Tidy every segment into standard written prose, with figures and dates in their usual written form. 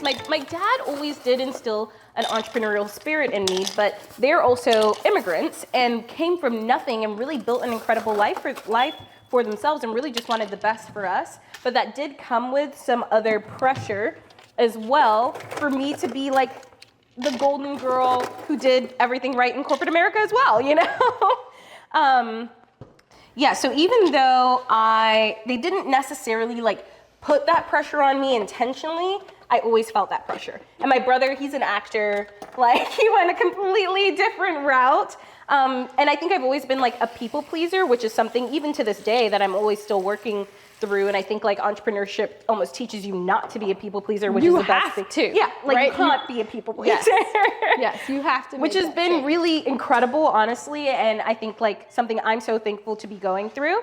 because my dad always did instill an entrepreneurial spirit in me, but they're also immigrants and came from nothing and really built an incredible life for themselves and really just wanted the best for us. But that did come with some other pressure as well for me to be like the golden girl who did everything right in corporate America as well, you know? Yeah, so even though they didn't necessarily like put that pressure on me intentionally, I always felt that pressure. And my brother, he's an actor, like he went a completely different route. And I think I've always been like a people pleaser, which is something even to this day that I'm always still working through. And I think like entrepreneurship almost teaches you not to be a people pleaser, which is the best thing. To, yeah, like right? you can't be a people pleaser. Yes, you have to. Which has been really incredible, honestly. And I think like something I'm so thankful to be going through.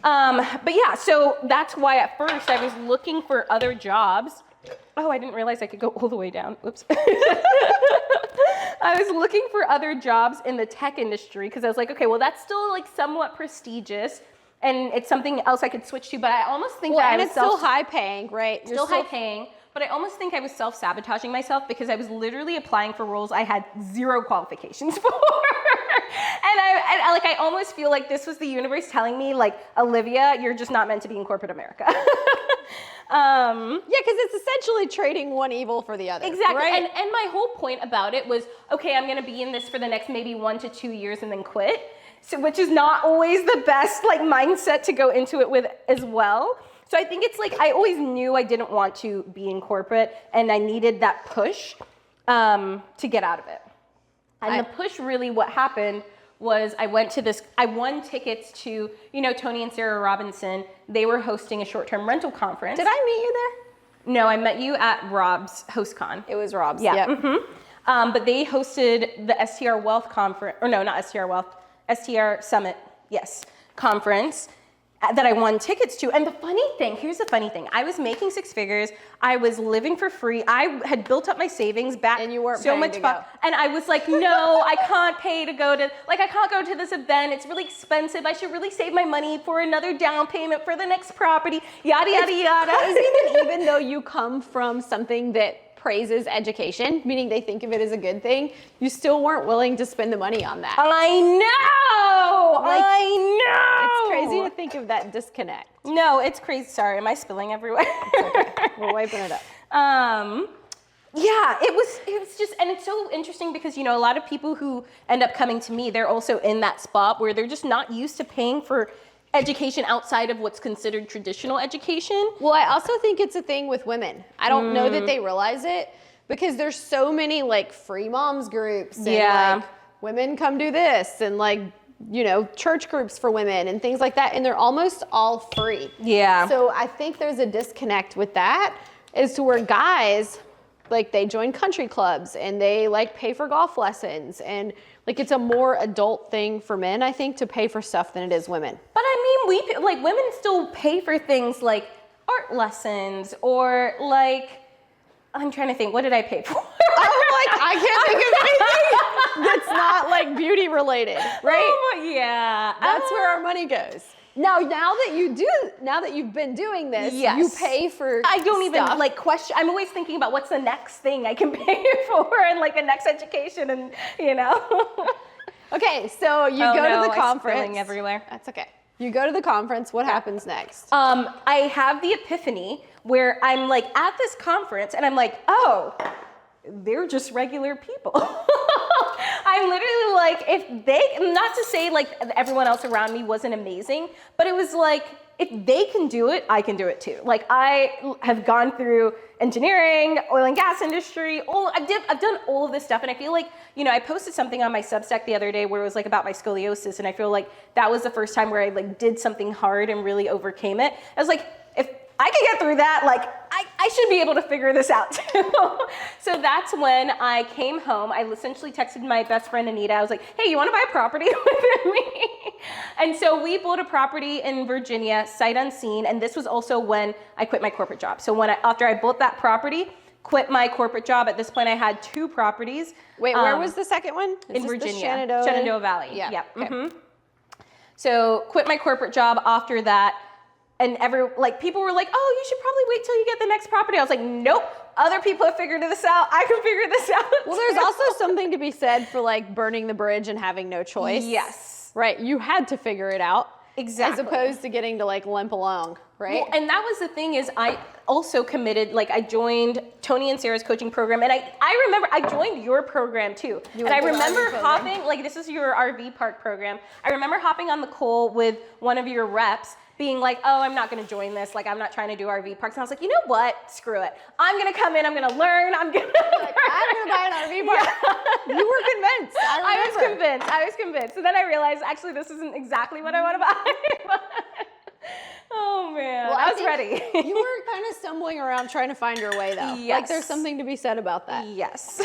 But yeah, so that's why at first I was looking for other jobs. Oh, I didn't realize I could go all the way down. Oops. I was looking for other jobs in the tech industry because I was like, okay, well, that's still like somewhat prestigious and it's something else I could switch to. But I almost think that and it's still high paying, right? Still high paying. But I almost think I was self-sabotaging myself because I was literally applying for roles I had zero qualifications for. And I almost feel like this was the universe telling me, like, Olivia, you're just not meant to be in corporate America. Yeah, because it's essentially trading one evil for the other. Exactly. Right? And my whole point about it was, okay, I'm going to be in this for the next maybe 1 to 2 years and then quit. So, which is not always the best like mindset to go into it with as well. So I think it's like, I always knew I didn't want to be in corporate and I needed that push to get out of it. And the push really, what happened was I won tickets to, you know, Tony and Sarah Robinson. They were hosting a short-term rental conference. Did I meet you there? No, I met you at Rob's HostCon. It was Rob's, yeah. Yep. Mm-hmm. But they hosted the STR Wealth conference, or no, not STR Wealth, STR Summit, yes, conference that I won tickets to. And here's the funny thing. I was making 6 figures. I was living for free. I had built up my savings back. And you weren't so paying much to fun. go. And I was like, no, I can't pay to go to, like, I can't go to this event. It's really expensive. I should really save my money for another down payment for the next property, yada, yada, yada. Crazy that even though you come from something that praises education, meaning they think of it as a good thing, you still weren't willing to spend the money on that. I know! Like, I know! It's crazy to think of that disconnect. No, it's crazy. Sorry, am I spilling everywhere? It's okay. We're wiping it up. Yeah, it was just, and it's so interesting because, you know, a lot of people who end up coming to me, they're also in that spot where they're just not used to paying for education outside of what's considered traditional education. Well, I also think it's a thing with women. I don't know that they realize it because there's so many like free moms groups and like women come do this and like, you know, church groups for women and things like that. And they're almost all free. Yeah. So I think there's a disconnect with that as to where guys, like they join country clubs and they like pay for golf lessons and like it's a more adult thing for men, I think, to pay for stuff than it is women. But I mean, women still pay for things like art lessons or like, I'm trying to think, what did I pay for? I can't think of anything that's not like beauty related, right? Oh, yeah. That's where our money goes. Now that you've been doing this, you pay for I don't even stuff. like question. I'm always thinking about what's the next thing I can pay for and like the next education and, you know. Okay, so you go to the conference. I'm spilling everywhere. That's okay. You go to the conference. What happens next? I have the epiphany where I'm like at this conference and I'm like, oh, they're just regular people. I'm literally like, not to say like everyone else around me wasn't amazing, but it was like, if they can do it, I can do it too. Like I have gone through engineering, oil and gas industry, I've done all of this stuff. And I feel like, you know, I posted something on my Substack the other day where it was like about my scoliosis. And I feel like that was the first time where I like did something hard and really overcame it. I was like, if I can get through that, like I should be able to figure this out too. So that's when I came home. I essentially texted my best friend Anita. I was like, hey, you want to buy a property with me? And so we bought a property in Virginia, sight unseen. And this was also when I quit my corporate job. So after I bought that property, quit my corporate job. At this point, I had 2 properties. Wait, where was the second one? In Virginia, the Shenandoah Valley. Yeah. Yep. Okay. So quit my corporate job after that. people were like, oh, you should probably wait till you get the next property. I was like, nope, other people have figured this out. I can figure this out. Well, there's also something to be said for like burning the bridge and having no choice. Yes. Right. You had to figure it out. Exactly. As opposed to getting to like limp along, right? Well, and that was the thing is I also committed, like I joined Tony and Sarah's coaching program, and I remember I joined your program too. And I remember hopping, like this is your RV park program. I remember hopping on the call with one of your reps being like, oh, I'm not gonna join this. Like I'm not trying to do RV parks. And I was like, you know what? Screw it. I'm gonna come in, I'm gonna learn, I'm gonna buy an RV park. Yeah. You were convinced. I was convinced. And then I realized actually this isn't exactly what I want to buy. Oh man, well, I was ready. You were kind of stumbling around trying to find your way though. Yes. Like there's something to be said about that. Yes.